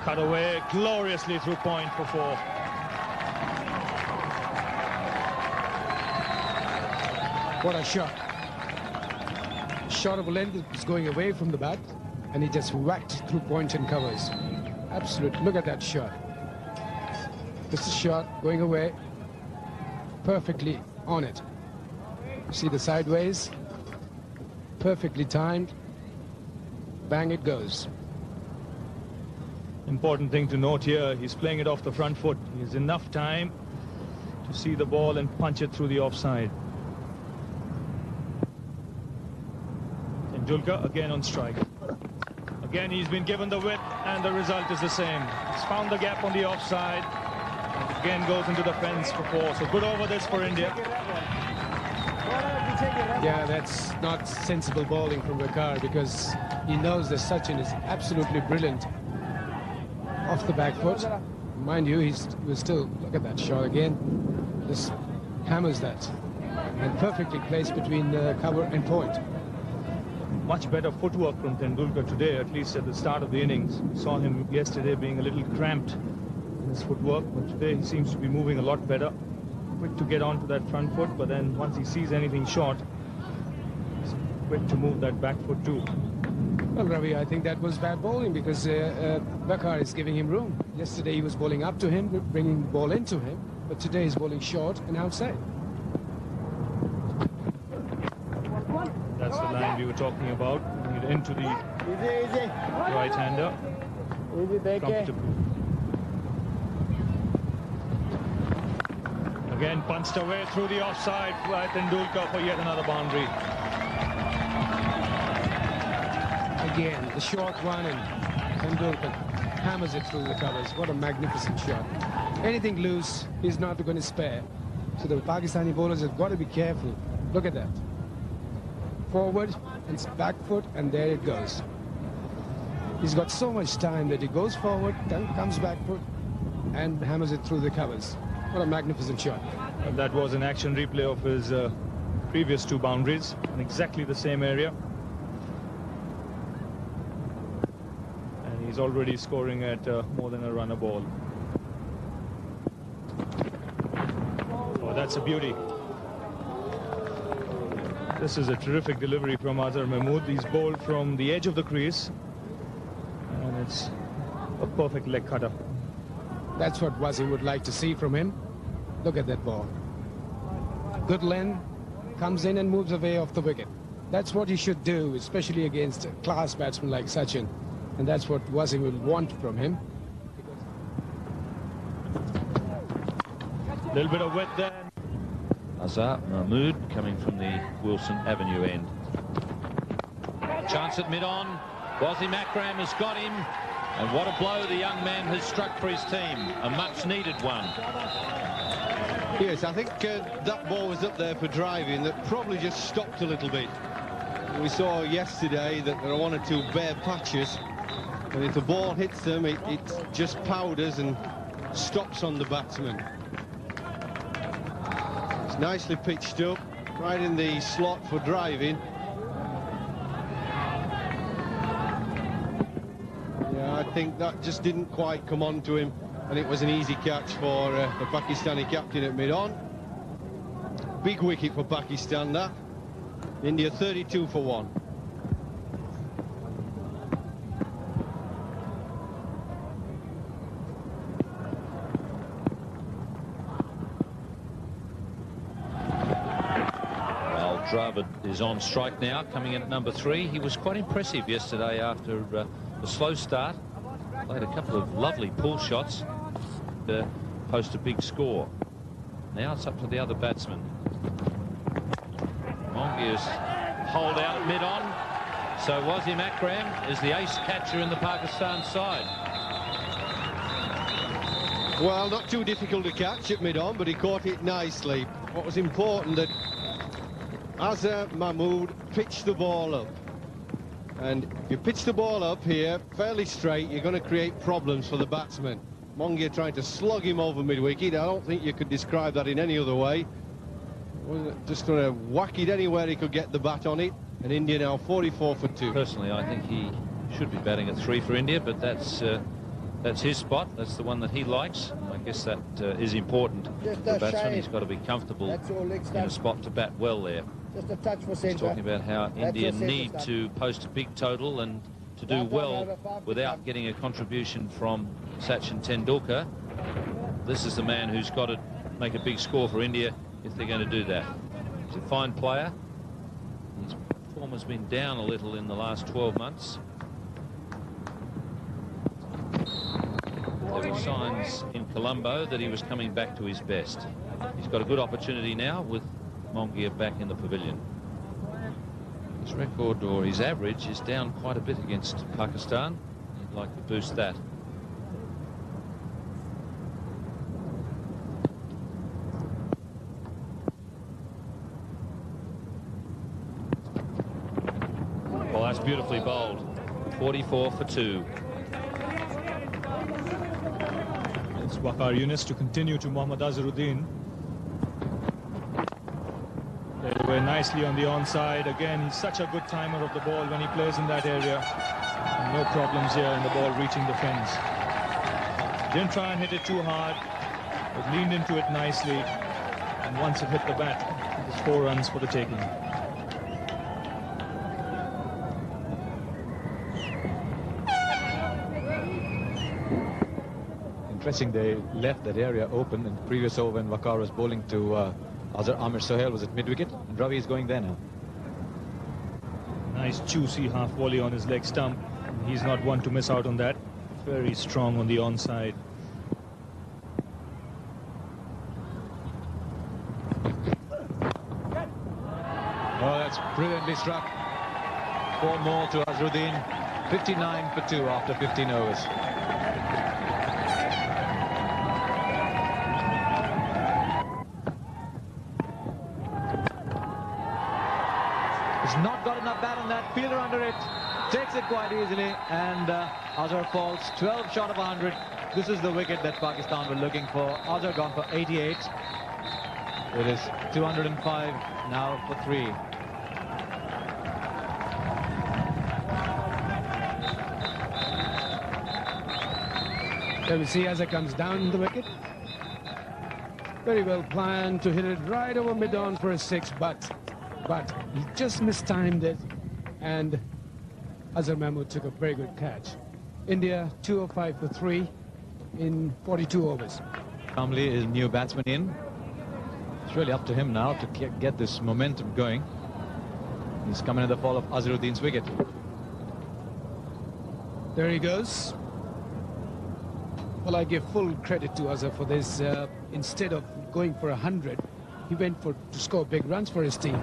Cut away gloriously through point for 4. What a shot. Shot of a length is going away from the bat, and he just whacked through point and covers. Absolute. Look at that shot. This is shot going away, perfectly on it. See the sideways, perfectly timed. Bang it goes. Important thing to note here, he's playing it off the front foot. He has enough time to see the ball and punch it through the offside. Tendulkar again on strike. Again, he's been given the width, and the result is the same. He's found the gap on the offside, and again goes into the fence for 4. So good over this for India. Yeah, that's not sensible bowling from Vakar, because he knows that Sachin is absolutely brilliant off the back foot. Mind you, he was still, look at that shot again, just hammers that, and perfectly placed between cover and point. Much better footwork from Tendulkar today, at least at the start of the innings. We saw him yesterday being a little cramped in his footwork, but today he seems to be moving a lot better. Quick to get onto that front foot, but then once he sees anything short, he's quick to move that back foot too. Well, Ravi, I think that was bad bowling, because Vakar is giving him room. Yesterday he was bowling up to him, bringing the ball into him, but today he's bowling short and outside. That's the line we were talking about, bringing it into the right-hander. Comfortably. Again, punched away through the offside by Tendulkar for yet another boundary. Again, the short one, and Tendulkar hammers it through the covers. What a magnificent shot. Anything loose, he's not going to spare. So the Pakistani bowlers have got to be careful. Look at that. Forward, and back foot, and there it goes. He's got so much time that he goes forward, then comes back foot, and hammers it through the covers. What a magnificent shot. And that was an action replay of his previous 2 boundaries in exactly the same area. And he's already scoring at more than a run a ball. Oh, that's a beauty. This is a terrific delivery from Azhar Mahmood. He's bowled from the edge of the crease, and it's a perfect leg cutter. That's what Wasim would like to see from him. Look at that ball. Good length, comes in and moves away off the wicket. That's what he should do, especially against a class batsman like Sachin. And that's what Wasim will want from him. A little bit of width there. Azhar Mahmood coming from the Wilson Avenue end. Chance at mid-on. Wasim Akram has got him. And what a blow the young man has struck for his team. A much-needed one. Yes, I think that ball was up there for driving. That probably just stopped a little bit. We saw yesterday that there are 1 or 2 bare patches. And if the ball hits them, it just powders and stops on the batsman. It's nicely pitched up, right in the slot for driving. Yeah, I think that just didn't quite come on to him, and it was an easy catch for the Pakistani captain at mid-on. Big wicket for Pakistan, that. India 32 for 1. Dravid is on strike now, coming in at number 3. He was quite impressive yesterday after a slow start. Played a couple of lovely pull shots to post a big score. Now it's up to the other batsman. Mongia's holed out mid-on. So Wasim Akram is the ace catcher in the Pakistan side. Well, not too difficult to catch at mid-on, but he caught it nicely. What was important that Azhar Mahmood pitched the ball up. And if you pitch the ball up here fairly straight, you're going to create problems for the batsman. Mongia trying to slug him over mid-wicket. I don't think you could describe that in any other way. Just going to whack it anywhere he could get the bat on it. And India now 44 for 2. Personally, I think he should be batting at 3 for India, but that's That's his spot. That's the one that he likes. I guess that is important for the batsman. He's got to be comfortable in a spot to bat well there. Just a touch for centre. He's talking about how India need to post a big total and to do well without getting a contribution from Sachin Tendulkar. This is the man who's got to make a big score for India if they're going to do that. He's a fine player. His form has been down a little in the last 12 months. There were signs in Colombo that he was coming back to his best. He's got a good opportunity now with Mongia back in the pavilion. His record, or his average, is down quite a bit against Pakistan. He'd like to boost that. Well, that's beautifully bowled. 44 for 2. It's Waqar Yunus to continue to Mohammad Azharuddin. Played away nicely on the onside. Again, he's such a good timer of the ball when he plays in that area. And no problems here in the ball reaching the fence. Didn't try and hit it too hard, but leaned into it nicely. And once it hit the bat, it was 4 runs for the taking. Interesting, they left that area open in the previous over when Waqar was bowling to Azhar Amir Sohail was at mid-wicket, and Ravi is going there now. Nice juicy half volley on his leg stump. He's not one to miss out on that. Very strong on the onside. Oh, that's brilliantly struck. 4 more to Azharuddin. 59 for 2 after 15 overs. Not got enough bat on that, fielder under it, takes it quite easily, and Azhar falls 12 short of 100. This is the wicket that Pakistan were looking for. Azhar gone for 88. It is 205 now for 3. There we see Azhar comes down the wicket. Very well planned to hit it right over mid-on for a 6, but he just mistimed it, and Azhar Mahmood took a very good catch. India 205 for 3 in 42 overs. Kamli is new batsman in. It's really up to him now to get this momentum going. He's coming in the fall of Azharuddin's wicket. There he goes. Well, I give full credit to Azhar for this. Instead of going for 100, he went to score big runs for his team.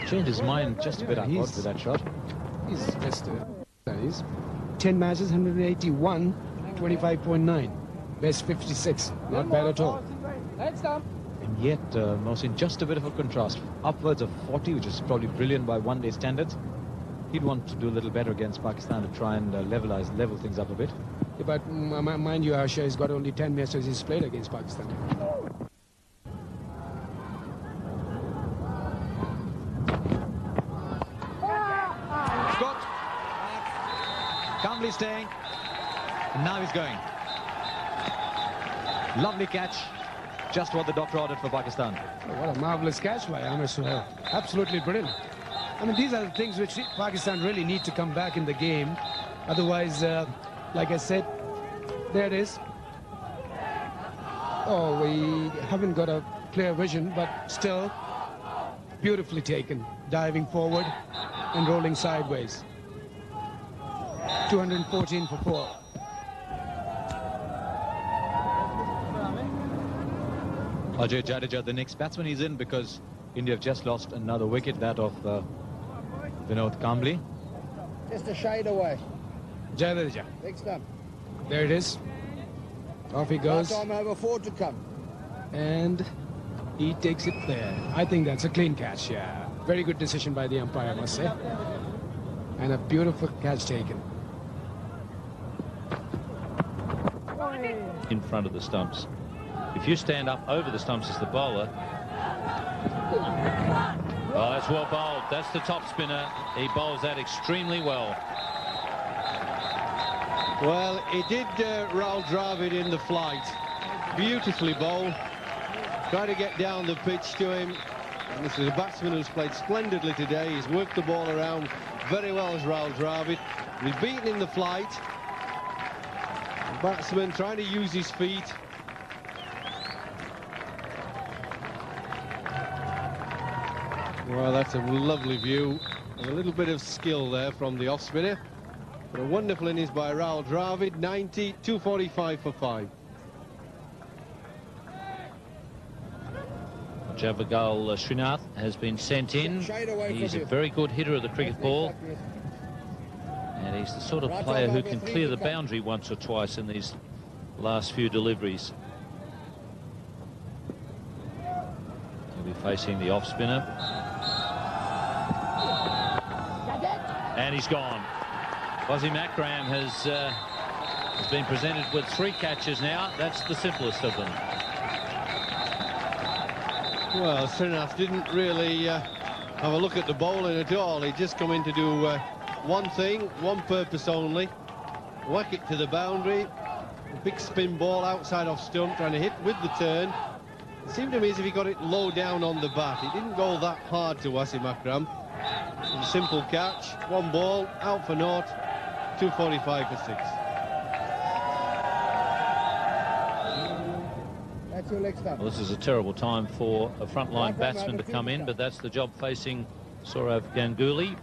Changed his mind just a bit, I thought, with that shot. He's just 10 matches, 181, 25.9. Best 56. Not bad at all. And yet, Mohsin, just a bit of a contrast. Upwards of 40, which is probably brilliant by one-day standards. He'd want to do a little better against Pakistan to try and level things up a bit. Yeah, but mind you, Asha has got only 10 matches he's played against Pakistan. Scott. Kamli staying. And now he's going. Lovely catch. Just what the doctor ordered for Pakistan. Oh, what a marvelous catch by Amir Sohail. Absolutely brilliant. I mean, these are the things which Pakistan really need to come back in the game. Otherwise, like I said, there it is. Oh, we haven't got a clear vision, but still beautifully taken. Diving forward and rolling sideways. 214 for 4. Ajay Jadeja, the next batsman, he's in because India have just lost another wicket, that of Vinod Kambli. Just a shade away. Jadeja. Big stump. There it is. Off he goes. Time over 4 to come. And he takes it there. I think that's a clean catch, yeah. Very good decision by the umpire, I must say. And a beautiful catch taken. In front of the stumps. If you stand up over the stumps as the bowler. Oh, that's well bowled. That's the top spinner. He bowls that extremely well. Well, he did Raul Dravid in the flight. Beautifully bowled. Try to get down the pitch to him. And this is a batsman who's played splendidly today. He's worked the ball around very well as Raul Dravid. He's beaten in the flight. The batsman trying to use his feet. Well, that's a lovely view. And a little bit of skill there from the off-spinner. But a wonderful innings by Raul Dravid. 90, 245 for 5. Javagal Srinath has been sent in. He's a very good hitter of the cricket ball. And he's the sort of player who can clear the boundary once or twice in these last few deliveries. He'll be facing the off-spinner. And he's gone. Wasim Akram has been presented with 3 catches now. That's the simplest of them. Well, Srinath didn't really have a look at the bowling at all. He'd just come in to do one thing, one purpose only. Whack it to the boundary. A big spin ball outside off stump, trying to hit with the turn. It seemed to me as if he got it low down on the bat. It didn't go that hard to Wasim Akram. A simple catch, 1 ball, out for naught, 245 for 6. Well, this is a terrible time for a frontline batsman to come in, but that's the job facing Sourav Ganguly.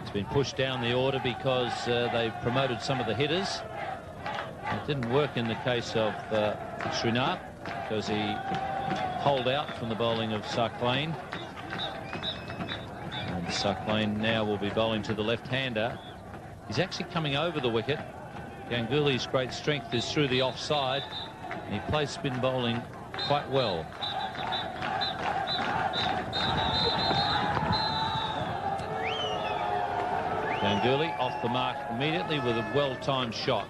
It's been pushed down the order because they've promoted some of the hitters. It didn't work in the case of Srinath because he holed out from the bowling of Sarklain. And Sarklain now will be bowling to the left-hander. He's actually coming over the wicket. Ganguly's great strength is through the offside. And he plays spin bowling quite well. Ganguly off the mark immediately with a well-timed shot.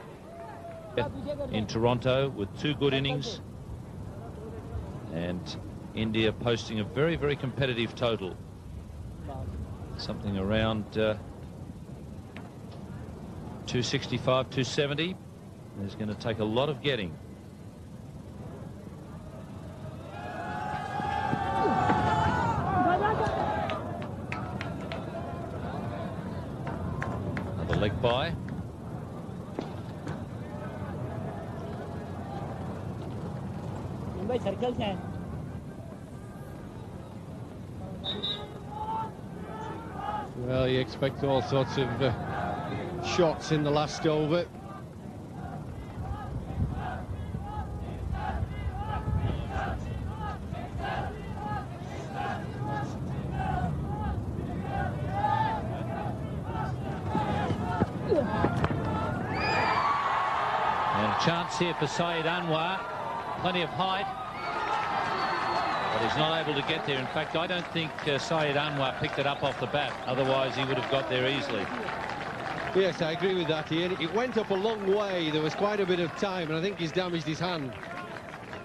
In Toronto with 2 good innings. And India posting a very, very competitive total. Something around 265, 270. It's going to take a lot of getting. Another leg by. Well, you expect all sorts of shots in the last over. And a chance here for Syed Anwar. Plenty of height. But he's not able to get there. In fact, I don't think Syed Anwar picked it up off the bat. Otherwise, he would have got there easily. Yes, I agree with that, Ian. It went up a long way. There was quite a bit of time, and I think he's damaged his hand.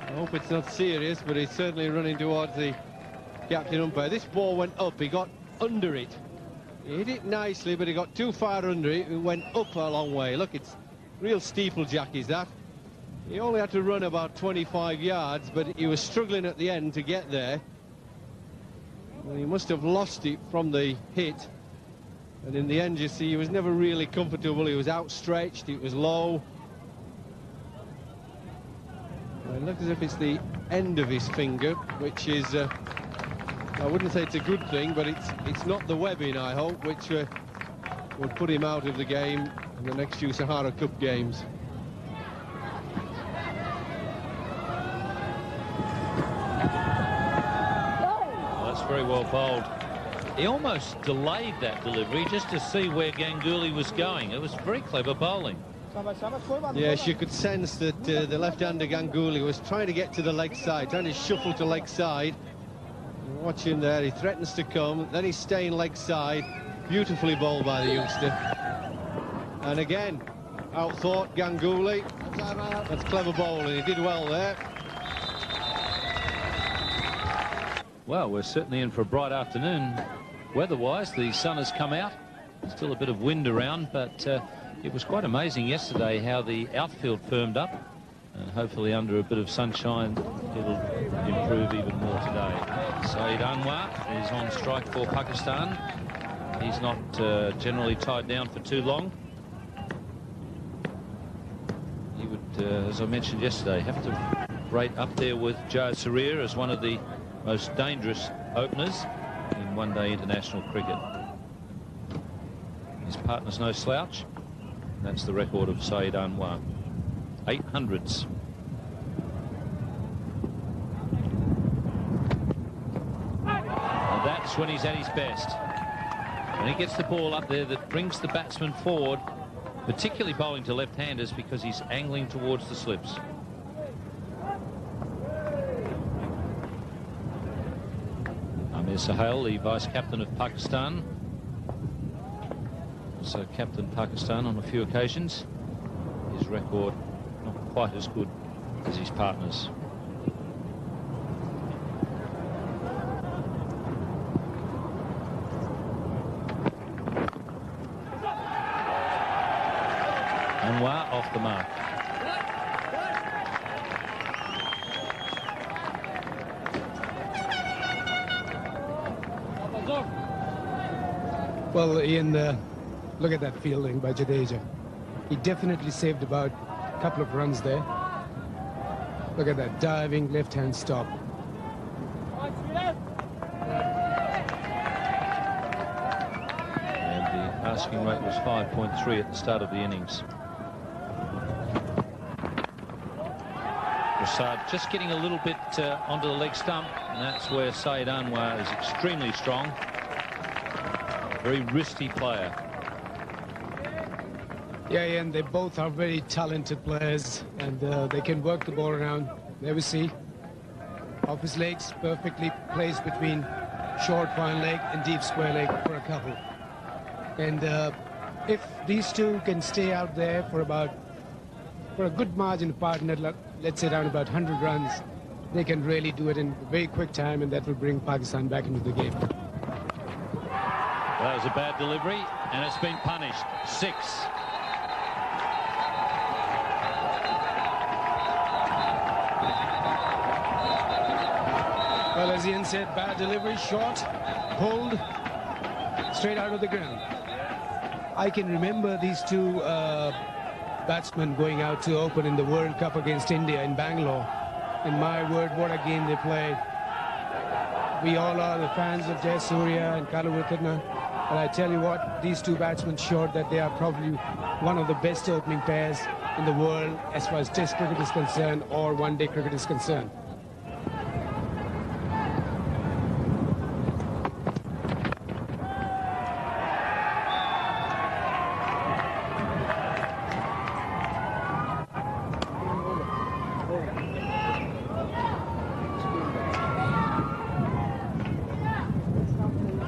I hope it's not serious, but he's certainly running towards the captain umpire. This ball went up. He got under it. He hit it nicely, but he got too far under it. It went up a long way. Look, it's real steeplejack is that. He only had to run about 25 yards, but he was struggling at the end to get there. Well, he must have lost it from the hit. And in the end, you see, he was never really comfortable. He was outstretched. It was low. Well, it looks as if it's the end of his finger, which is, I wouldn't say it's a good thing, but it's not the webbing, I hope, which would put him out of the game in the next few Sahara Cup games. Very well bowled. He almost delayed that delivery just to see where Ganguly was going. It was very clever bowling. Yes, you could sense that the left-hander Ganguly was trying to get to the leg side, trying to shuffle to leg side. Watch him there, he threatens to come, then he's staying leg side. Beautifully bowled by the youngster. And again, outthought Ganguly. That's clever bowling, he did well there. Well, we're certainly in for a bright afternoon. Weather-wise, the sun has come out. Still a bit of wind around, but It was quite amazing yesterday how the outfield firmed up. Hopefully under a bit of sunshine it'll improve even more today. Saeed Anwar is on strike for Pakistan. He's not generally tied down for too long. He would, as I mentioned yesterday, have to rate up there with Jazz Sarir as one of the most dangerous openers in one-day international cricket. His partner's no slouch. That's the record of Saeed Anwar. 800s. And that's when he's at his best. When he gets the ball up there that brings the batsman forward, particularly bowling to left-handers because he's angling towards the slips. Amir Sahel, the vice-captain of Pakistan. Also captained Pakistan on a few occasions. His record not quite as good as his partners. Anwar off the mark. Well, Ian, look at that fielding by Jadeja. He definitely saved about a couple of runs there. Look at that diving left-hand stop. And the asking rate was 5.3 at the start of the innings. Prasad just getting a little bit onto the leg stump, and that's where Saeed Anwar is extremely strong. Very wristy player. Yeah, and they both are very talented players, and they can work the ball around. There we see. Off his legs, perfectly placed between short fine leg and deep square leg for a couple. And if these two can stay out there for a good margin apart, let's say around about 100 runs, they can really do it in a very quick time, and that will bring Pakistan back into the game. That was a bad delivery, and it's been punished. 6. Well, as Ian said, bad delivery, short, pulled, straight out of the ground. I can remember these two batsmen going out to open in the World Cup against India in Bangalore. And my word, what a game they played. We all are the fans of Jayasuriya and Kaluwitana. But I tell you what, these two batsmen showed that they are probably one of the best opening pairs in the world as far as Test cricket is concerned or one-day cricket is concerned.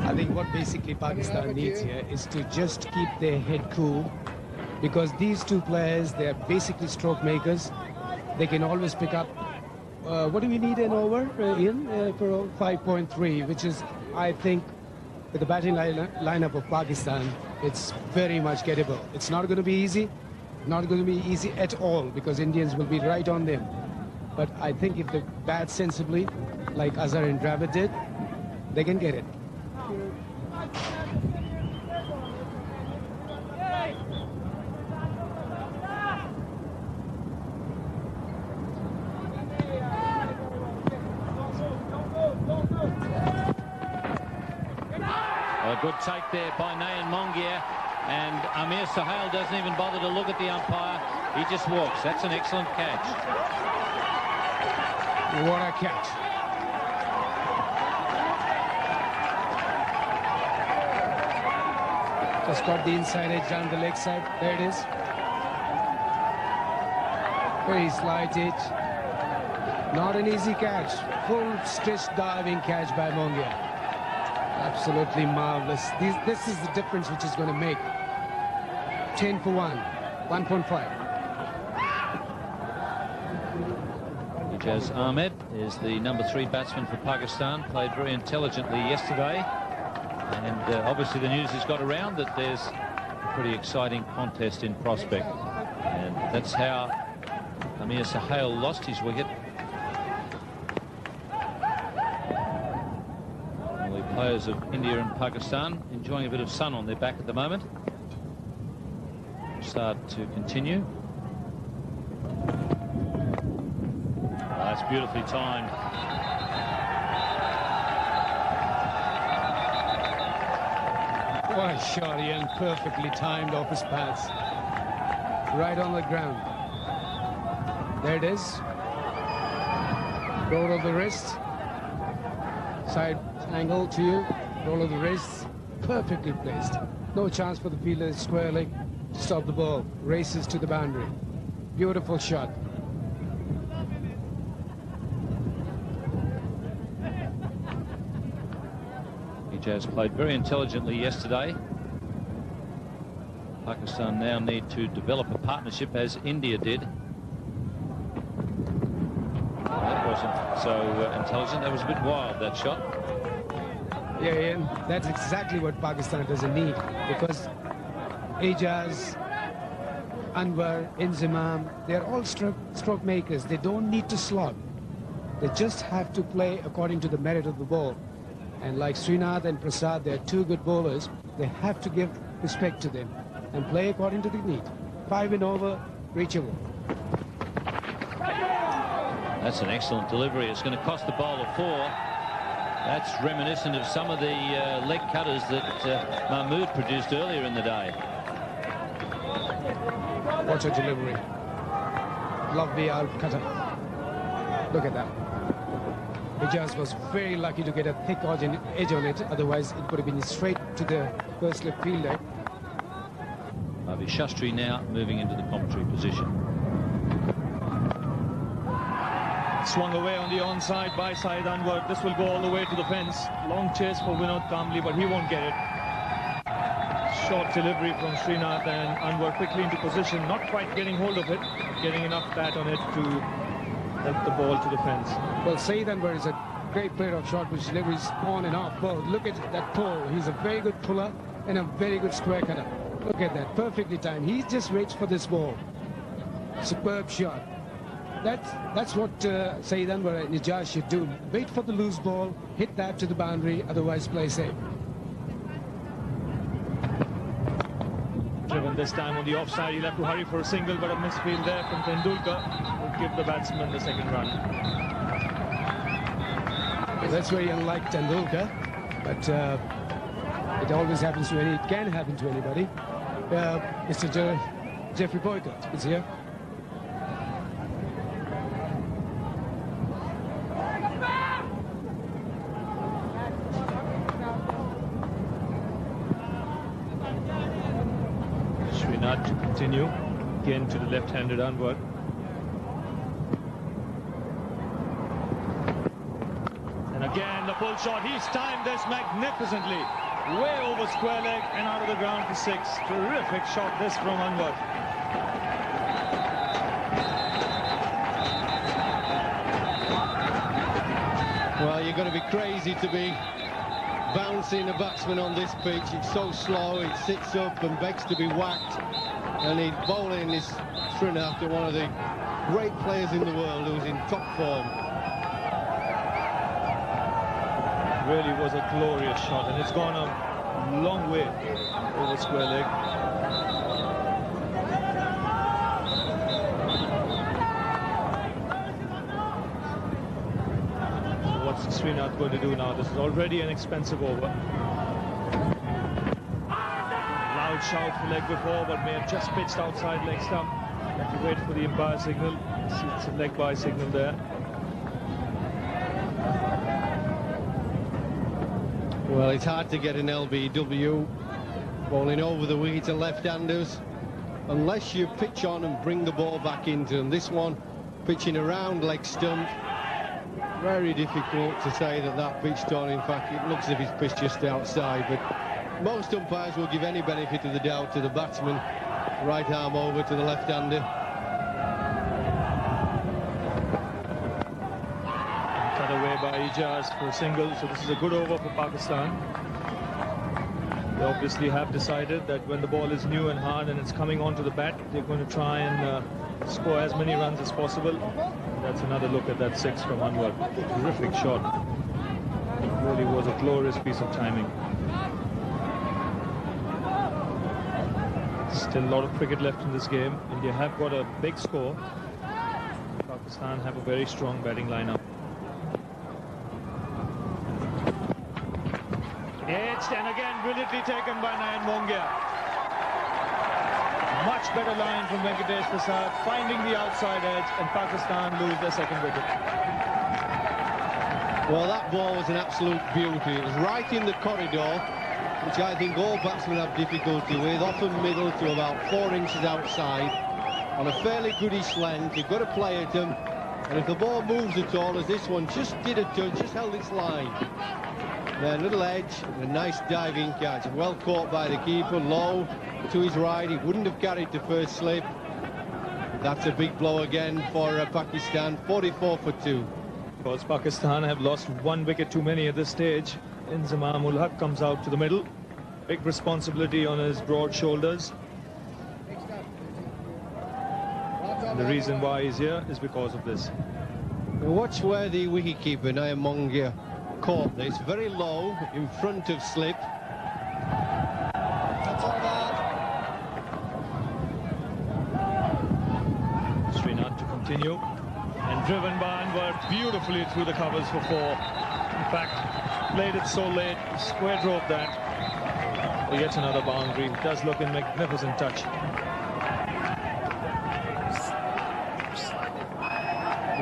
I think what basically Pakistan needs here is to just keep their head cool, because these two players, they are basically stroke makers. They can always pick up. What do we need an over, Ian, for 5.3, which is, I think, with the batting lineup of Pakistan, it's very much gettable. It's not going to be easy, not going to be easy at all, because Indians will be right on them. But I think if they bat sensibly, like Azhar and Dravid did, they can get it. A good take there by Nayan Mongia, and Amir Sahel doesn't even bother to look at the umpire. He just walks. That's an excellent catch. What a catch. Just got the inside edge down the leg side. There it is. Very slight edge. Not an easy catch. Full stretch diving catch by Mongia. Absolutely marvelous. This is the difference which is going to make 10 for 1, 1.5. Ijaz Ahmed is the number 3 batsman for Pakistan. Played very intelligently yesterday. And obviously the news has got around that there's a pretty exciting contest in prospect. And that's how Amir Sahel lost his wicket. The players of India and Pakistan enjoying a bit of sun on their back at the moment. Start to continue. That's beautifully timed. What a shot, Ian. Perfectly timed off his pads. Right on the ground. There it is. Roll of the wrist. Side angle to you. Roll of the wrist. Perfectly placed. No chance for the fielder square leg to stop the ball. Races to the boundary. Beautiful shot. Ijaz played very intelligently yesterday. Pakistan now need to develop a partnership as India did. That wasn't so intelligent. That was a bit wild, that shot. Yeah, Ian, that's exactly what Pakistan doesn't need, because Ijaz, Anwar, Inzamam, they're all stroke makers. They don't need to slog. They just have to play according to the merit of the ball. And like Srinath and Prasad, they're two good bowlers. They have to give respect to them and play according to the need. 5 and over, reachable. That's an excellent delivery. It's going to cost the bowler 4. That's reminiscent of some of the leg cutters that Mahmood produced earlier in the day. Watch a delivery. Lovely out cutter. Look at that. Ijaz was very lucky to get a thick edge on it, otherwise it would have been straight to the first left fielder. Ravi Shastri now moving into the commentary position. Swung away on the onside by Syed Anwar. This will go all the way to the fence. Long chase for Vinod Kamli, but he won't get it. Short delivery from Srinath, and Anwar quickly into position, not quite getting hold of it, but getting enough bat on it to help the ball to the fence. Well, Syed Anwar is a great player of short which deliveries on and off ball. Look at that pull. He's a very good puller and a very good square cutter. Look at that, perfectly timed. He just waits for this ball. Superb shot. That's what Syed Anwar and Ijaz should do. Wait for the loose ball, hit that to the boundary, otherwise play safe. Driven this time on the offside, he'll have to hurry for a single, but a misfield there from Tendulkar will give the batsman the second run. That's very unlike Tendulkar, but it always happens to it can happen to anybody. Mr. Jeffrey Boycott is here. Srinath to continue, again to the left-handed Anwar. And again the pull shot, he's timed this magnificently. Way over square leg and out of the ground for 6. Terrific shot this from Anwar. Well, you're going to be crazy to be bouncing a batsman on this pitch. It's so slow, it sits up and begs to be whacked. And he's bowling this Srinath, one of the great players in the world who's in top form. Really was a glorious shot, and it's gone a long way over square leg. So what's Srinath going to do now? This is already an expensive over. Loud shout for leg before, but may have just pitched outside leg stump. Have to wait for the umpire signal. It's a leg by signal there. Well, it's hard to get an LBW bowling over the wicket to left-handers unless you pitch on and bring the ball back into them. This one pitching around leg stump, very difficult to say that pitched on. In fact, it looks as if it's pitched just outside, but most umpires will give any benefit of the doubt to the batsman. Right arm over to the left-hander. Cut away by Ijaz for a single, so this is a good over for Pakistan. They obviously have decided that when the ball is new and hard and it's coming onto the bat, they're going to try and score as many runs as possible. That's another look at that 6 from Anwar. Terrific shot. It really was a glorious piece of timing. Still a lot of cricket left in this game. India have got a big score. Pakistan have a very strong batting lineup. Edged and again brilliantly taken by Nayan Mongia. Much better line from Venkatesh Prasad, finding the outside edge, and Pakistan lose their second wicket. Well, that ball was an absolute beauty. It was right in the corridor, which I think all batsmen have difficulty with, often middle to about 4 inches outside, on a fairly goodish length. You've got to play at them, and if the ball moves at all, as this one just did a touch, just held its line. Then little edge, and a nice diving catch, well caught by the keeper, low to his right. He wouldn't have carried the first slip. That's a big blow again for Pakistan, 44 for 2. Because Pakistan have lost 1 wicket too many at this stage. Inzamam ul Haq comes out to the middle. Big responsibility on his broad shoulders. And the reason why he's here is because of this. Now watch where the wicketkeeper, Nayan Mongia, caught this. Very low, in front of slip. Srinath to continue. And driven by Anwar beautifully through the covers for 4. In fact, played it so late, square drove that. Yet another boundary. It does look a magnificent touch.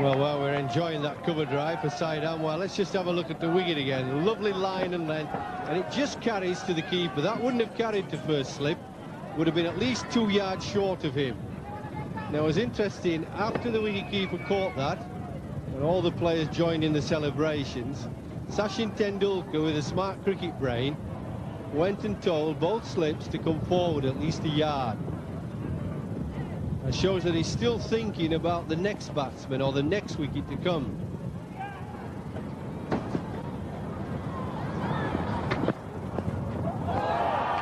Well, while we're enjoying that cover drive for Syed Anwar, let's just have a look at the wicket again. Lovely line and length, and it just carries to the keeper. That wouldn't have carried to first slip. Would have been at least 2 yards short of him. Now, it was interesting, after the wicketkeeper caught that, and all the players joined in the celebrations, Sachin Tendulkar, with a smart cricket brain, went and told both slips to come forward at least a yard. That shows that he's still thinking about the next batsman or the next wicket to come.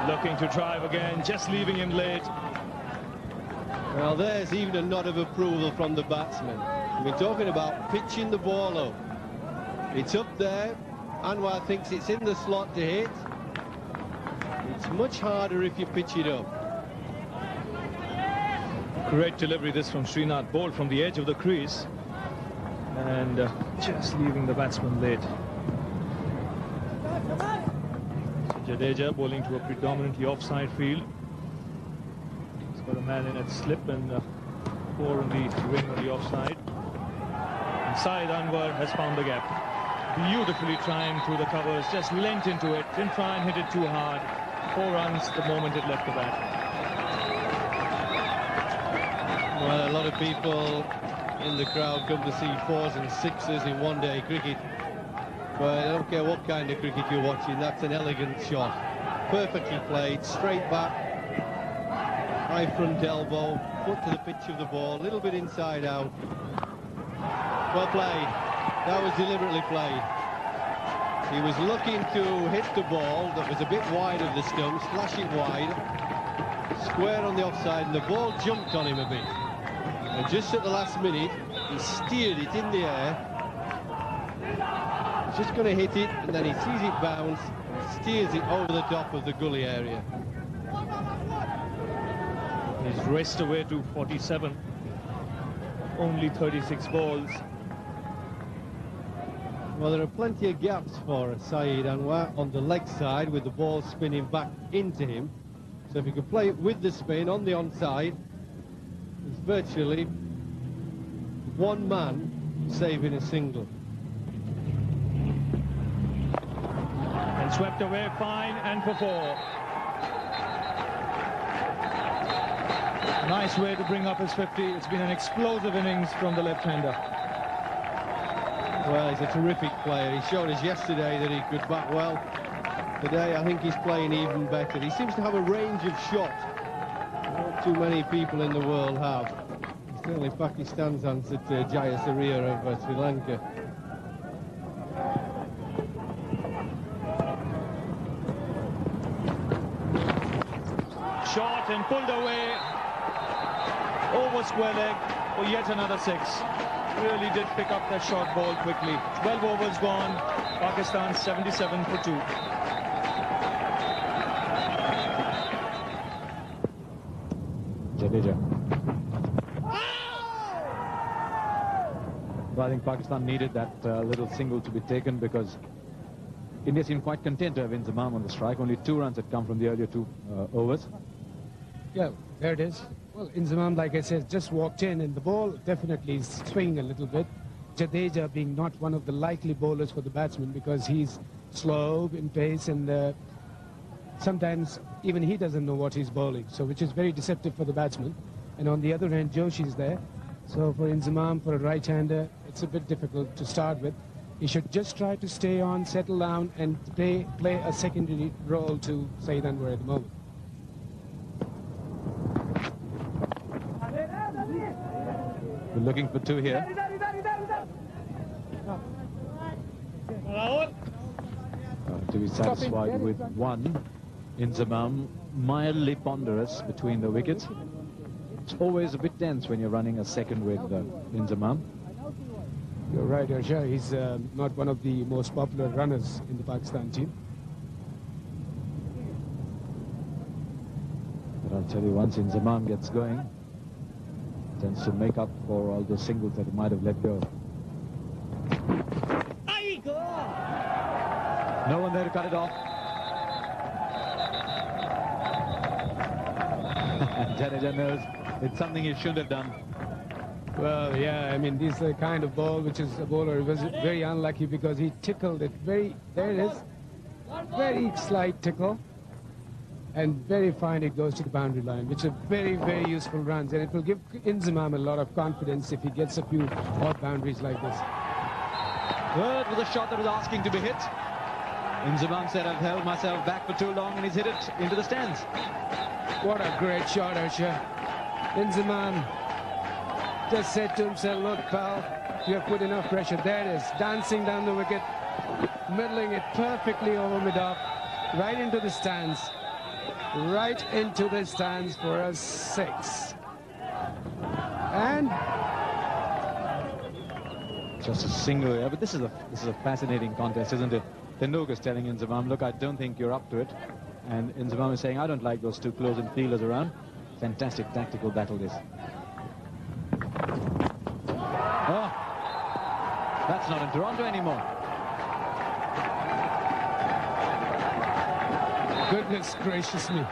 Looking to drive again, just leaving him late. Well, there's even a nod of approval from the batsman. We're talking about pitching the ball up. It's up there. Anwar thinks it's in the slot to hit. It's much harder if you pitch it up. Great delivery this from Srinath, bowled from the edge of the crease. And just leaving the batsman late. So Jadeja bowling to a predominantly offside field. He's got a man in at slip and 4 on the wing on the offside. And Syed Anwar has found the gap. Beautifully timed through the covers, just leant into it, didn't try and hit it too hard. 4 runs the moment it left the bat. Well, a lot of people in the crowd come to see 4s and 6s in one-day cricket. But I don't care what kind of cricket you're watching, that's an elegant shot. Perfectly played, straight back, high front elbow, foot to the pitch of the ball, a little bit inside out. Well played. That was deliberately played. He was looking to hit the ball that was a bit wide of the stump, slash it wide, square on the offside, and the ball jumped on him a bit. And just at the last minute, he steered it in the air. He's just going to hit it, and then he sees it bounce, and steers it over the top of the gully area. He's raced away to 47. Only 36 balls. Well, there are plenty of gaps for Syed Anwar on the leg side with the ball spinning back into him. So if he could play it with the spin on the onside, it's virtually one man saving a single. And swept away fine and for 4. Nice way to bring up his 50. It's been an explosive innings from the left-hander. Well, he's a terrific player. He showed us yesterday that he could bat well. Today, I think he's playing even better. He seems to have a range of shot not too many people in the world have. Certainly Pakistan's answer to Jayasuriya of Sri Lanka. shot and pulled away over square leg for yet another 6. Really did pick up that short ball quickly. 12 overs gone. Pakistan 77 for 2. Jadeja. Well, I think Pakistan needed that little single to be taken because India seemed quite content to have Inzamam on the strike. Only 2 runs had come from the earlier 2 overs. Yeah, there it is. Well, Inzamam, like I said, just walked in, and the ball definitely is swinging a little bit. Jadeja being not one of the likely bowlers for the batsman because he's slow in pace, and sometimes even he doesn't know what he's bowling, so which is very deceptive for the batsman. And on the other hand, Joshi's there. So for Inzamam, for a right-hander, it's a bit difficult to start with. He should just try to stay on, settle down, and play a secondary role to Saeed Anwar at the moment. We're looking for 2 here. To be satisfied with 1. Inzamam, mildly ponderous between the wickets. It's always a bit tense when you're running a second with Inzamam. You're right, Arsha. He's not one of the most popular runners in the Pakistan team. But I'll tell you, once Inzamam gets going, tends to make up for all the singles that he might have let go. No one there to cut it off. Jadeja knows it's something he shouldn't have done. Well, yeah, I mean, this is the kind of ball which is a bowler was very unlucky because he tickled it there it is, very slight tickle, and very fine it goes to the boundary line, which are very, very useful runs, and it will give Inzamam a lot of confidence if he gets a few odd boundaries like this. Third was a shot that was asking to be hit. Inzamam said, I've held myself back for too long, and he's hit it into the stands. What a great shot, Arsha. Inzamam just said to himself, look, pal, you have put enough pressure. There it is, dancing down the wicket, middling it perfectly over mid-off, right into the stands. Right into the stands for a 6. And just a single here, but this is a fascinating contest, isn't it? Tendulkar's telling Inzamam, look, I don't think you're up to it. And Inzamam is saying, I don't like those 2 close-in fielders around. Fantastic tactical battle this. Oh, that's not in Toronto anymore. goodness gracious me.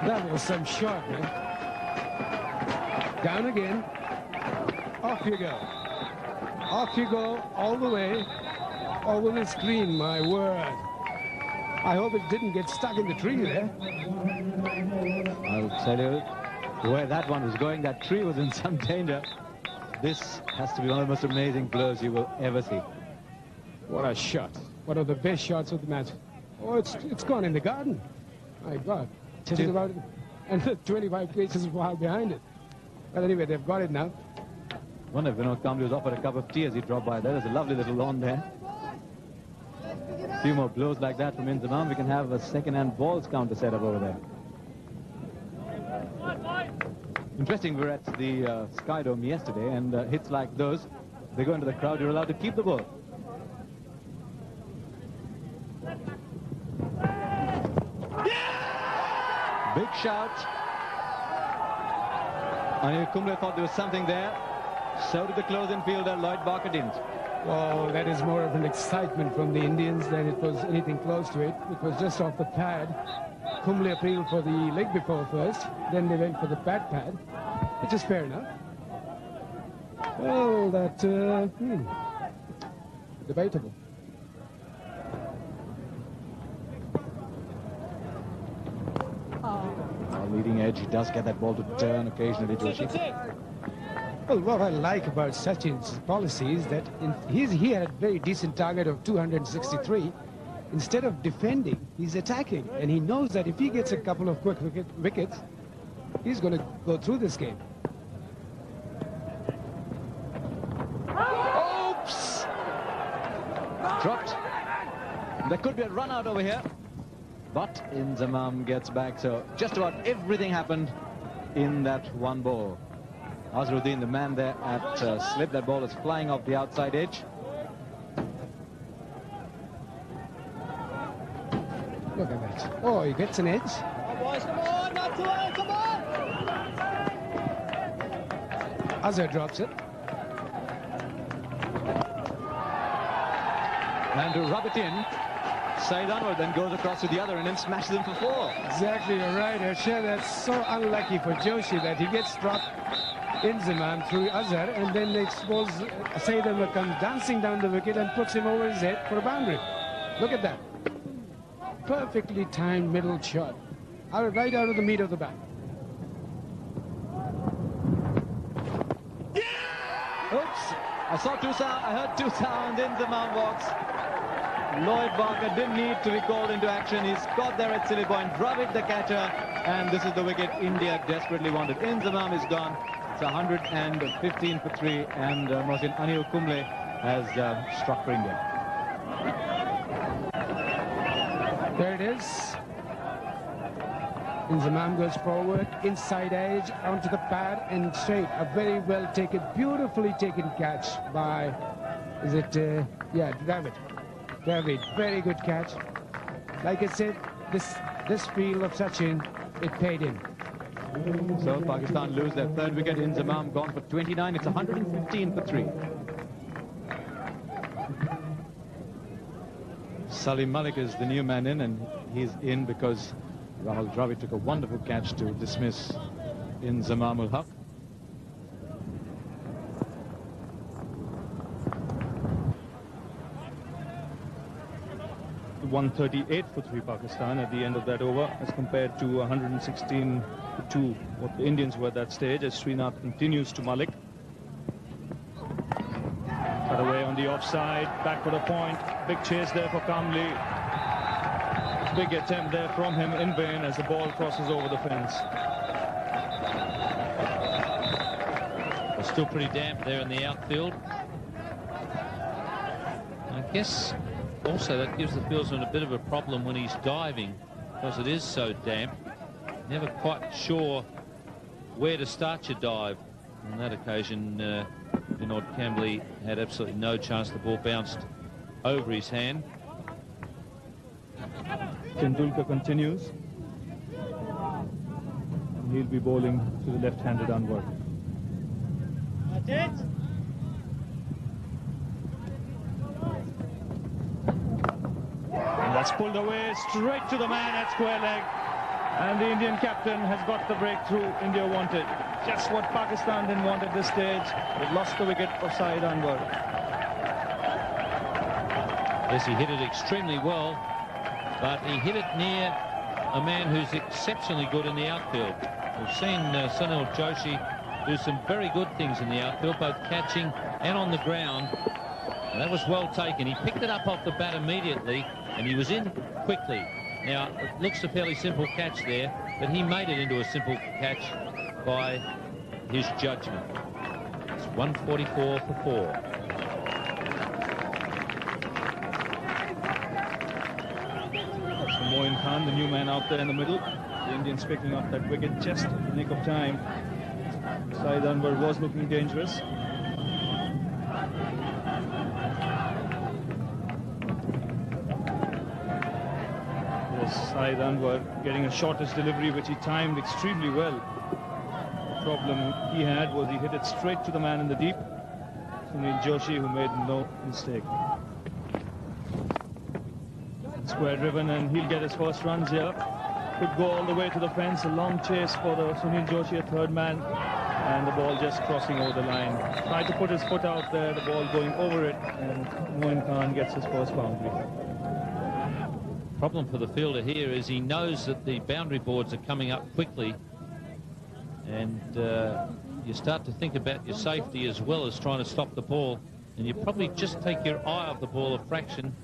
That was some shot, man. Down again. Off you go. Off you go all the way over the screen, my word. I hope it didn't get stuck in the tree there. I'll tell you, where that one was going, that tree was in some danger. This has to be one of the most amazing blows you will ever see. What a shot. One of the best shots of the match. Oh, it's gone in the garden. My God. It is about, and 25 paces while behind it. But anyway, they've got it now. Wonder if Vinod Kambli was offered a cup of tea as he dropped by there. There's a lovely little lawn there. A few more blows like that from Inzamam. We can have a second-hand balls counter set up over there. Interesting, we were at the Sky Dome yesterday, and hits like those, they go into the crowd, you're allowed to keep the ball. Yeah! Big shout. Anil Kumble thought there was something there. So did the close-in fielder, Lloyd Barker didn't. Oh, that is more of an excitement from the Indians than it was anything close to it. It was just off the pad. Kumble appealed for the leg before first, then they went for the pad, which is fair enough. Well, that, debatable. Leading edge, he does get that ball to turn occasionally, Joshi. Well, what I like about Sachin's policy is that he had a very decent target of 263. Instead of defending, he's attacking. And he knows that if he gets a couple of quick wickets, he's going to go through this game. Oops! Dropped. There could be a run out over here. but Inzamam gets back. So just about everything happened in that one ball. Azharuddin, the man there at slip. That ball is flying off the outside edge. Look at that. Oh, he gets an edge. Come on, boys, come on, not too early, come on! Azhar drops it. And to rub it in, Saeed Anwar then goes across to the other and then smashes him for 4. Exactly, you're right, Harsha. That's so unlucky for Joshi that he gets dropped Inzamam through Azhar, and then they suppose Saeed Anwar comes dancing down the wicket and puts him over his head for a boundary. Look at that. Perfectly timed middle shot. Right out of the meat of the bat. Oops, I saw 2 sounds, I heard 2 sounds. Inzamam walks. Lloyd Barker didn't need to be called into action. He's got there at silly point. Dravid the catcher, and this is the wicket India desperately wanted. Inzamam is gone. It's 115 for 3, and Mohsin Anil Kumble has struck for India. There it is. Inzamam goes forward, inside edge, onto the pad, and straight. A very well taken, beautifully taken catch by, is it, yeah, Dravid. Dravid, very good catch. Like I said, this field of Sachin, it paid him. So Pakistan lose their 3rd wicket. Inzamam gone for 29. It's 115 for 3. Salim Malik is the new man in, and he's in because Rahul Dravid took a wonderful catch to dismiss Inzamam ul Haq. .138 for 3 Pakistan at the end of that over, as compared to 116 for 2 what the Indians were at that stage, as Srinath continues to Malik. Cut away on the offside, back for the point. Big chase there for Kamli. Big attempt there from him in vain as the ball crosses over the fence. It's still pretty damp there in the outfield. I guess also that gives the fieldsman a bit of a problem when he's diving, because it is so damp. Never quite sure where to start your dive. On that occasion, Vinod Kambli had absolutely no chance. The ball bounced over his hand. Tendulkar continues. And he'll be bowling to the left-handed Anwar. That's it. And that's pulled away straight to the man at square leg. And the Indian captain has got the breakthrough India wanted. Just what Pakistan didn't want at this stage. They've lost the wicket for Saeed Anwar. Yes, he hit it extremely well, but he hit it near a man who's exceptionally good in the outfield. We've seen Sunil Joshi do some very good things in the outfield, both catching and on the ground. And that was well taken. He picked it up off the bat immediately, and he was in quickly. Now, it looks a fairly simple catch there, but he made it into a simple catch by his judgment. It's 144 for 4. Moin Khan, the new man out there in the middle. The Indians picking up that wicket just in the nick of time. Saeed Anwar was looking dangerous. Yes, Saeed Anwar getting a shortest delivery, which he timed extremely well. The problem he had was he hit it straight to the man in the deep. Sunil Joshi, who made no mistake. Square driven, and he'll get his first runs here. Could go all the way to the fence. A long chase for the Sunil Joshi, a third man, and the ball just crossing over the line. Tried to put his foot out there, the ball going over it, and Moin Khan gets his first boundary. Problem for the fielder here is he knows that the boundary boards are coming up quickly, and you start to think about your safety as well as trying to stop the ball, and you probably just take your eye off the ball a fraction,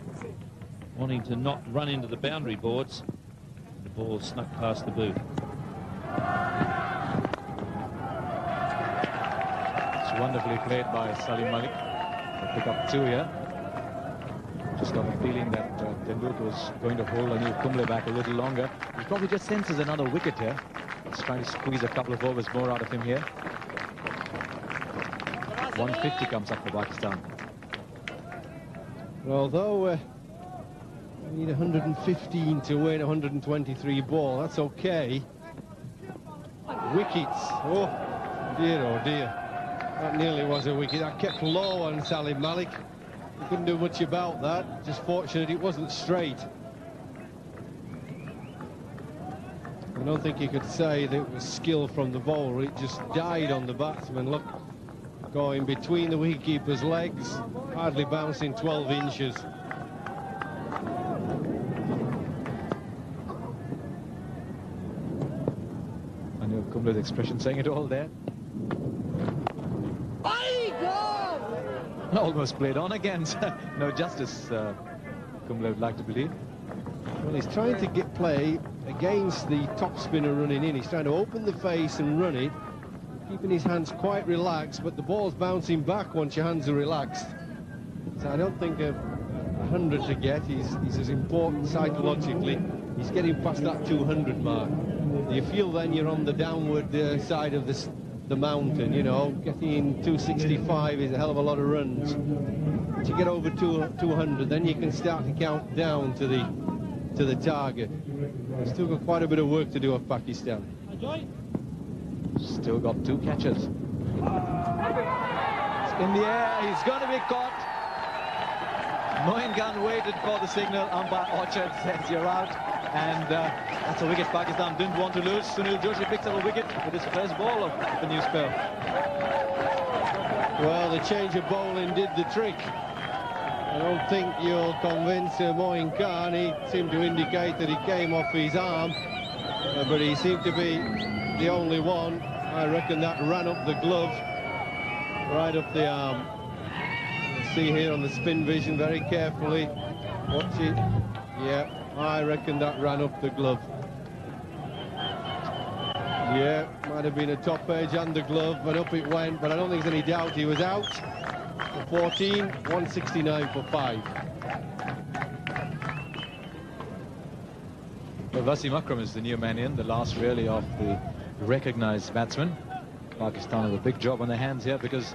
wanting to not run into the boundary boards. The ball snuck past the boot. It's wonderfully played by Salim Malik. They pick up 2 here. Just got feeling that Tendulkar was going to hold Anil Kumble back a little longer. He probably just senses another wicket here. He's trying to squeeze a couple of overs more out of him here. 150 comes up for Pakistan. Although you need 115 to win 123 ball, that's okay. Wickets. Oh dear. That nearly was a wicket. That kept low on Salim Malik. He couldn't do much about that. Just fortunate it wasn't straight. I don't think you could say that it was skill from the bowler. It just died on the batsman. Look, going between the wicketkeeper's legs, hardly bouncing 12 inches. Anil Kumble's expression saying it all there. Almost played on again. No justice, Kumble would like to believe. Well, he's trying to get play against the top spinner running in. He's trying to open the face and run it, keeping his hands quite relaxed, but the ball's bouncing back once your hands are relaxed. So I don't think a 100 to get is as important psychologically. He's getting past that 200 mark. You feel then you're on the downward side of the mountain, you know. Getting 265 is a hell of a lot of runs. Once you get over 200, then you can start to count down to the target. We've still got quite a bit of work to do of Pakistan. Still got 2 catches. It's in the air, he's going to be caught. Moin Khan waited for the signal. Umpire Orchard says you're out. And that's a wicket Pakistan didn't want to lose. Sunil Joshi picks up a wicket with his first ball of the new spell. Well, the change of bowling did the trick. I don't think you'll convince Moin Khan. He seemed to indicate that he came off his arm, but he seemed to be the only one. I reckon that ran up the glove, right up the arm. You'll see here on the spin vision very carefully. Watch it. Yeah, I reckon that ran up the glove. Yeah, might have been a top edge and the glove, but up it went. But I don't think there's any doubt he was out. For 14, 169 for 5. Well, Wasim Akram is the new man in, the last really of the recognised batsmen. Pakistan have a big job on their hands here because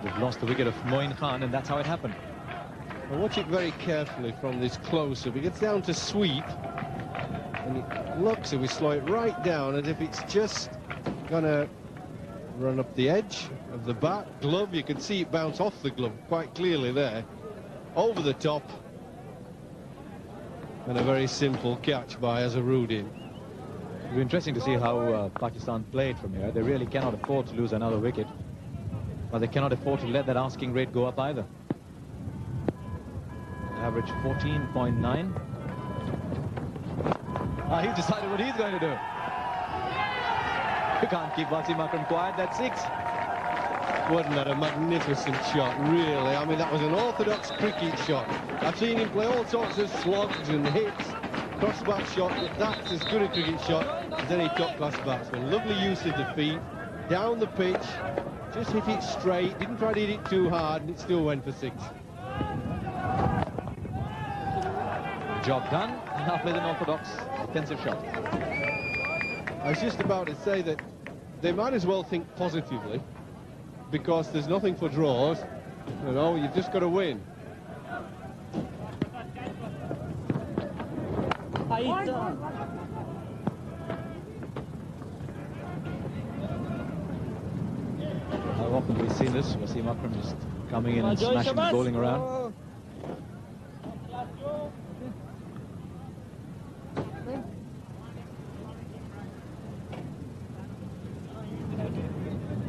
they've lost the wicket of Moin Khan, and that's how it happened. Well, watch it very carefully from this close-up. He gets down to sweep, and it looks, if we slow it right down, as if it's just going to run up the edge of the bat. Glove, you can see it bounce off the glove quite clearly there. Over the top. And a very simple catch by Azharuddin. It'll be interesting to see how Pakistan played from here. They really cannot afford to lose another wicket. But they cannot afford to let that asking rate go up either. Average 14.9. He's decided what he's going to do. You can't keep Wasim Akram quiet. That's 6. Wasn't that a magnificent shot, really? I mean, that was an orthodox cricket shot. I've seen him play all sorts of slogs and hits, crossbar shot, but that's as good a cricket shot as any top-class batsman. Lovely use of the feet, down the pitch, just hit it straight, didn't try to hit it too hard, and it still went for 6. Job done. Now plays an orthodox defensive shot. I was just about to say that they might as well think positively, because there's nothing for draws. You know, you've just got to win. How often we've seen this? Wasim Akram just coming in and smashing the bowling around.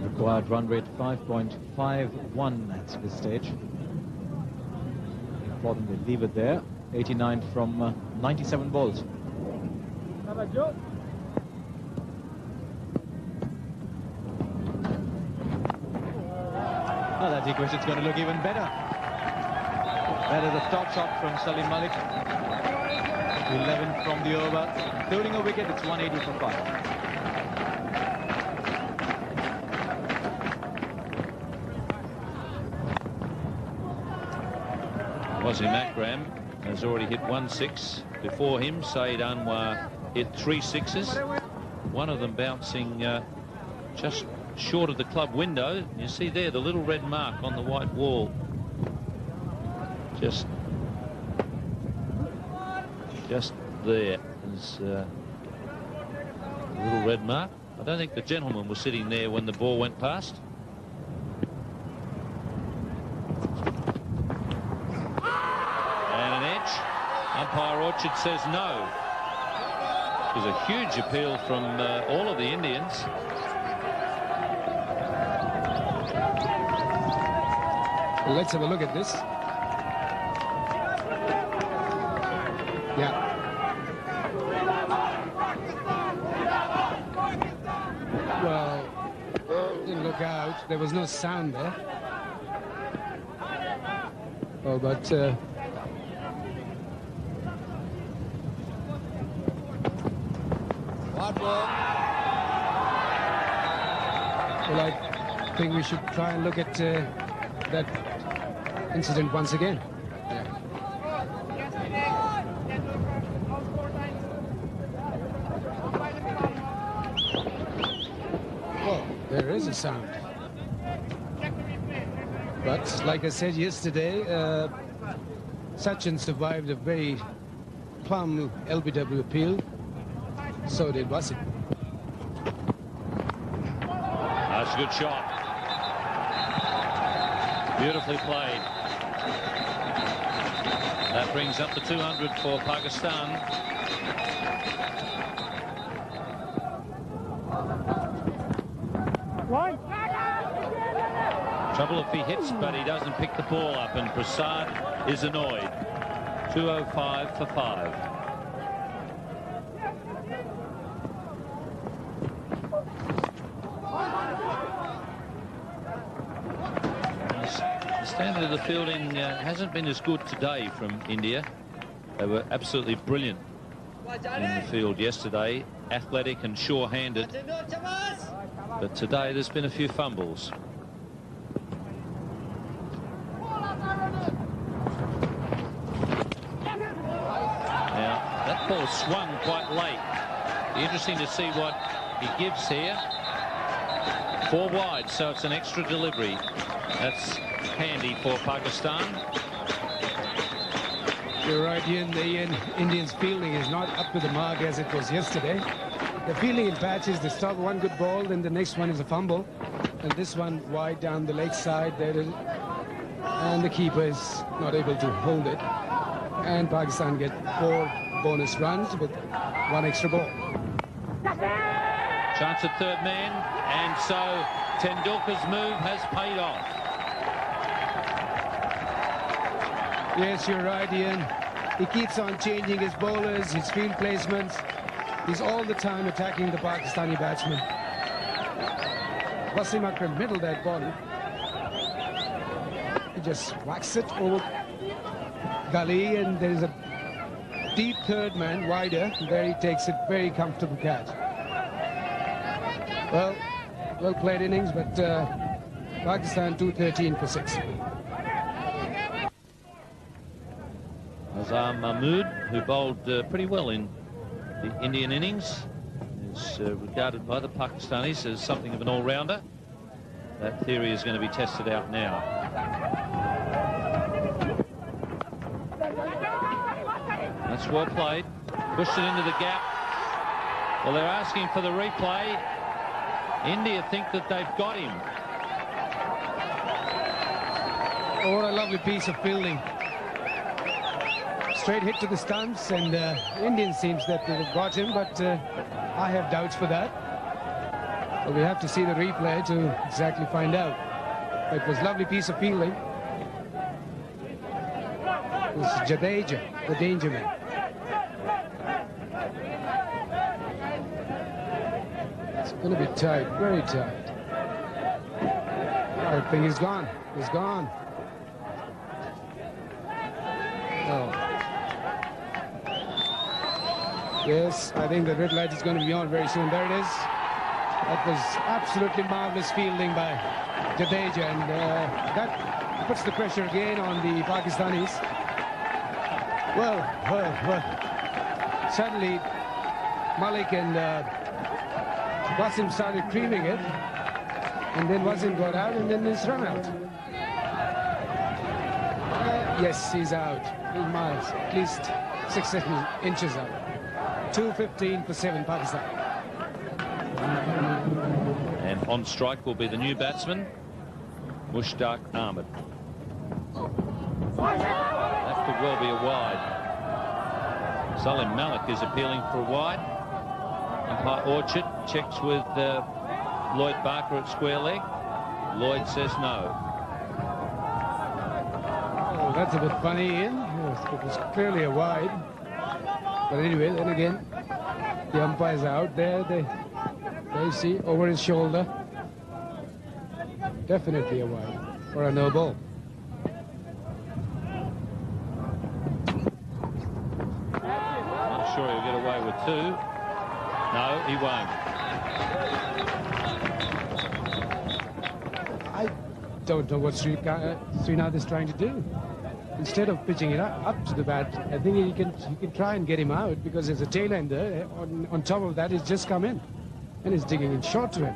Required run rate 5.51 at this stage. Important they leave it there. 89 from 97 balls. Now that equation's going to look even better. That is a top shot from Salim Malik. 11 from the over. Including a wicket, it's 180 for 5. Wasim Akram has already hit 1 6. Before him, Saeed Anwar hit 3 6s. One of them bouncing just short of the club window. You see there the little red mark on the white wall. Just there is a little red mark. I don't think the gentleman was sitting there when the ball went past. And an edge. Umpire Orchard says no. There's a huge appeal from all of the Indians. Well, let's have a look at this. Yeah. Well, didn't look out. There was no sound there. Oh, but well, I think we should try and look at that incident once again. Well, there is a sound. But like I said yesterday, Sachin survived a very plumb LBW appeal. So did Wasim. That's a good shot. Beautifully played. That brings up the 200 for Pakistan. Trouble if he hits, but he doesn't pick the ball up, and Prasad is annoyed. 205 for 5. The standard of the fielding hasn't been as good today from India. They were absolutely brilliant in the field yesterday, athletic and sure-handed. But today there's been a few fumbles. Now, that ball swung quite late. Be interesting to see what he gives here. 4 wide, so it's an extra delivery. That's handy for Pakistan. You're right, Ian. The Indians' fielding is not up to the mark as it was yesterday. The fielding in patches, they start one good ball, then the next one is a fumble. And this one wide down the leg side. There is, and the keeper is not able to hold it. And Pakistan get 4 bonus runs with 1 extra ball. Chance at third man, and so Tendulkar's move has paid off. Yes, you're right, Ian. He keeps on changing his bowlers, his field placements. He's all the time attacking the Pakistani batsman. Wasim Akram middle that ball. He just whacks it over gully, and there's a deep third man, wider. There he takes it, very comfortable catch. Well played innings, but Pakistan 213 for 6. Azhar Mahmood, who bowled pretty well in the Indian innings, is regarded by the Pakistanis as something of an all-rounder. That theory is going to be tested out now. That's well played. Pushed it into the gap. Well, they're asking for the replay. India think that they've got him. Oh, what a lovely piece of fielding. Straight hit to the stumps, and Indian seems that they've got him, but I have doubts for that. So we have to see the replay to exactly find out. It was a lovely piece of fielding. It was Jadeja, the danger man. It's going to be tight, very tight. I think he's gone. He's gone. Oh. Yes, I think the red light is going to be on very soon. There it is. That was absolutely marvelous fielding by Jadeja, and that puts the pressure again on the Pakistanis. Well. Suddenly, Malik and Wasim started creaming it, and then Wasim got out, and then it's run out. Yes, he's out. 8 miles, at least 6 inches out. 2:15 for 7, Pakistan. And on strike will be the new batsman, Mushtaq Ahmed. That could well be a wide. Salim Malik is appealing for a wide. Umpire Orchard checks with Lloyd Barker at square leg. Lloyd says no. Oh, that's a bit funny, Ian. Yes, it was clearly a wide. But anyway, then again, the umpire's out there. They see over his shoulder. Definitely a wide or a no ball. Not sure he'll get away with 2. No, he won't. I don't know what Srinath is trying to do. Instead of pitching it up to the bat, I think he can try and get him out, because there's a tail ender on top of that. He's just come in and he's digging in short to him.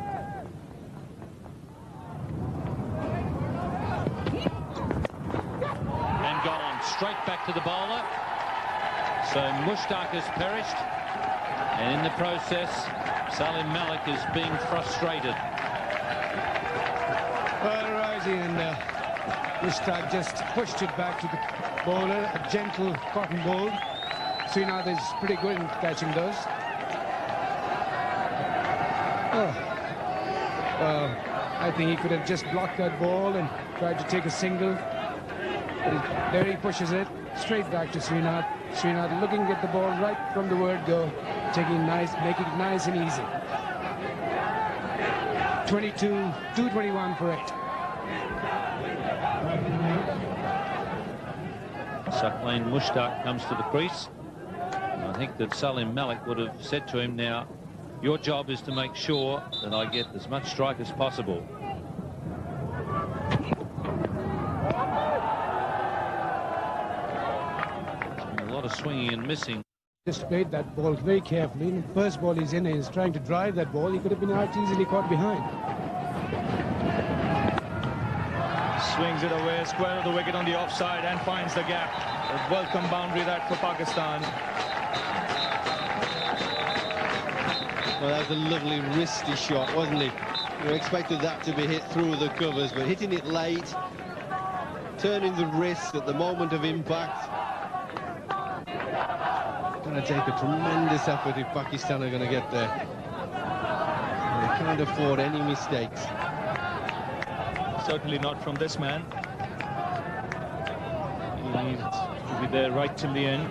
And gone straight back to the bowler. So Mushtaq has perished, and in the process Salim Malik is being frustrated. Well, Rising and Mushtaq just pushed it back to the bowler, a gentle cotton ball. Srinath is pretty good in catching those. I think he could have just blocked that ball and tried to take a single. But there he pushes it straight back to Srinath. Srinath looking at the ball right from the word go, making it nice and easy. 221 for 8. Saqlain Mushtaq comes to the crease. And I think that Salim Malik would have said to him, now, your job is to make sure that I get as much strike as possible. A lot of swinging and missing. Just played that ball very carefully. The first ball he's in and he's trying to drive that ball. He could have been out easily caught behind. Swings it away, square of the wicket on the offside, and finds the gap. A welcome boundary that for Pakistan. Well, that was a lovely wristy shot, wasn't it? You expected that to be hit through the covers, but hitting it late, turning the wrist at the moment of impact. Going to take a tremendous effort if Pakistan are going to get there. They can't afford any mistakes. Certainly not from this man. He needs to be there right till the end.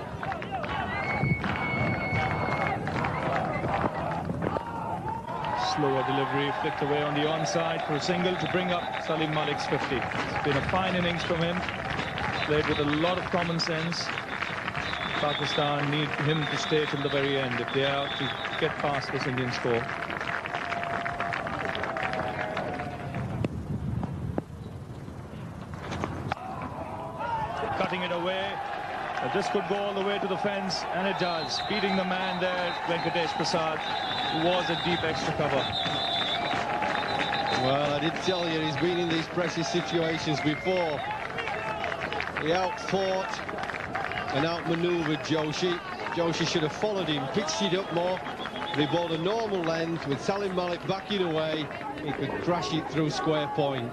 Slower delivery, flicked away on the onside for a single to bring up Salim Malik's 50. It's been a fine innings from him. Played with a lot of common sense. Pakistan need him to stay till the very end if they are to get past this Indian score. Cutting it away. This could go all the way to the fence, and it does. Beating the man there, Venkatesh Prasad, who was a deep extra cover. Well, I did tell you, he's been in these precious situations before. He outfought and outmaneuvered Joshi. Joshi should have followed him, pitched it up more. But he bowled a normal length with Salim Malik backing away. He could crash it through square point.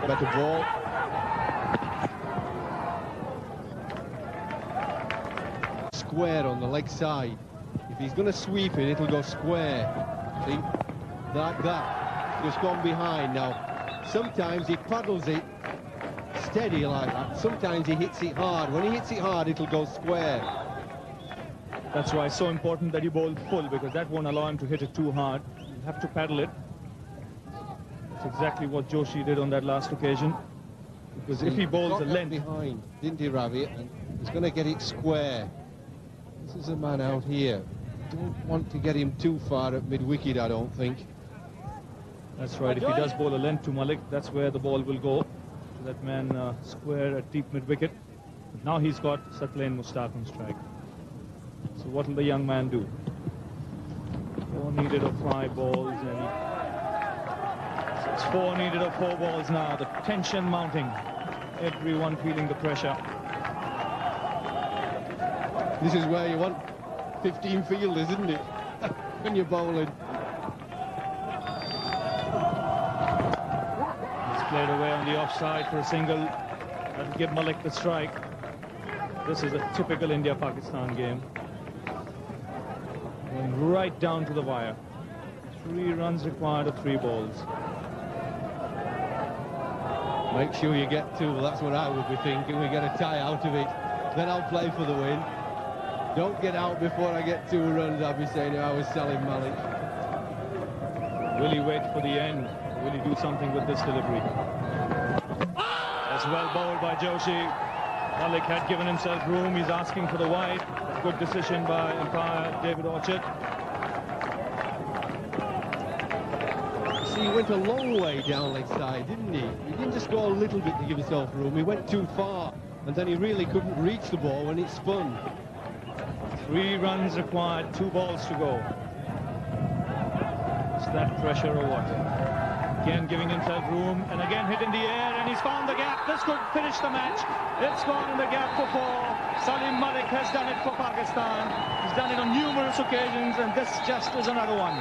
Better ball. Square on the leg side. If he's going to sweep it, it'll go square. See? Like that. Just gone behind now. Sometimes he paddles it steady like that. Sometimes he hits it hard. When he hits it hard, it'll go square. That's why it's so important that you bowl full, because that won't allow him to hit it too hard. You have to paddle it. That's exactly what Joshi did on that last occasion. Because if he bowls a length behind, didn't he, Ravi? And he's going to get it square. This is a man out here. Don't want to get him too far at mid-wicket, I don't think. That's right. If he does bowl a length to Malik, that's where the ball will go. To that man square at deep mid-wicket. But now he's got Satlain Mushtaq on strike. So what will the young man do? 4 needed of 5 balls, and it's 4 needed of 4 balls now. The tension mounting. Everyone feeling the pressure. This is where you want 15 fielders, isn't it? When you're bowling. He's played away on the offside for a single. That'll give Malik the strike. This is a typical India-Pakistan game. Going right down to the wire. 3 runs required of 3 balls. Make sure you get 2. That's what I would be thinking. We get a tie out of it. Then I'll play for the win. Don't get out before I get 2 runs, I'll be saying if I was selling Malik. Will he wait for the end? Will he do something with this delivery? That's well bowled by Joshi. Malik had given himself room. He's asking for the wide. Good decision by umpire David Orchard. See, he went a long way down leg side, didn't he? He didn't just go a little bit to give himself room. He went too far, and then he really couldn't reach the ball when it spun. 3 runs required, 2 balls to go. Is that pressure or what? Again giving himself room, and again hit in the air, and he's found the gap. This could finish the match. It's gone in the gap for 4. Salim Malik has done it for Pakistan. He's done it on numerous occasions, and this just is another one.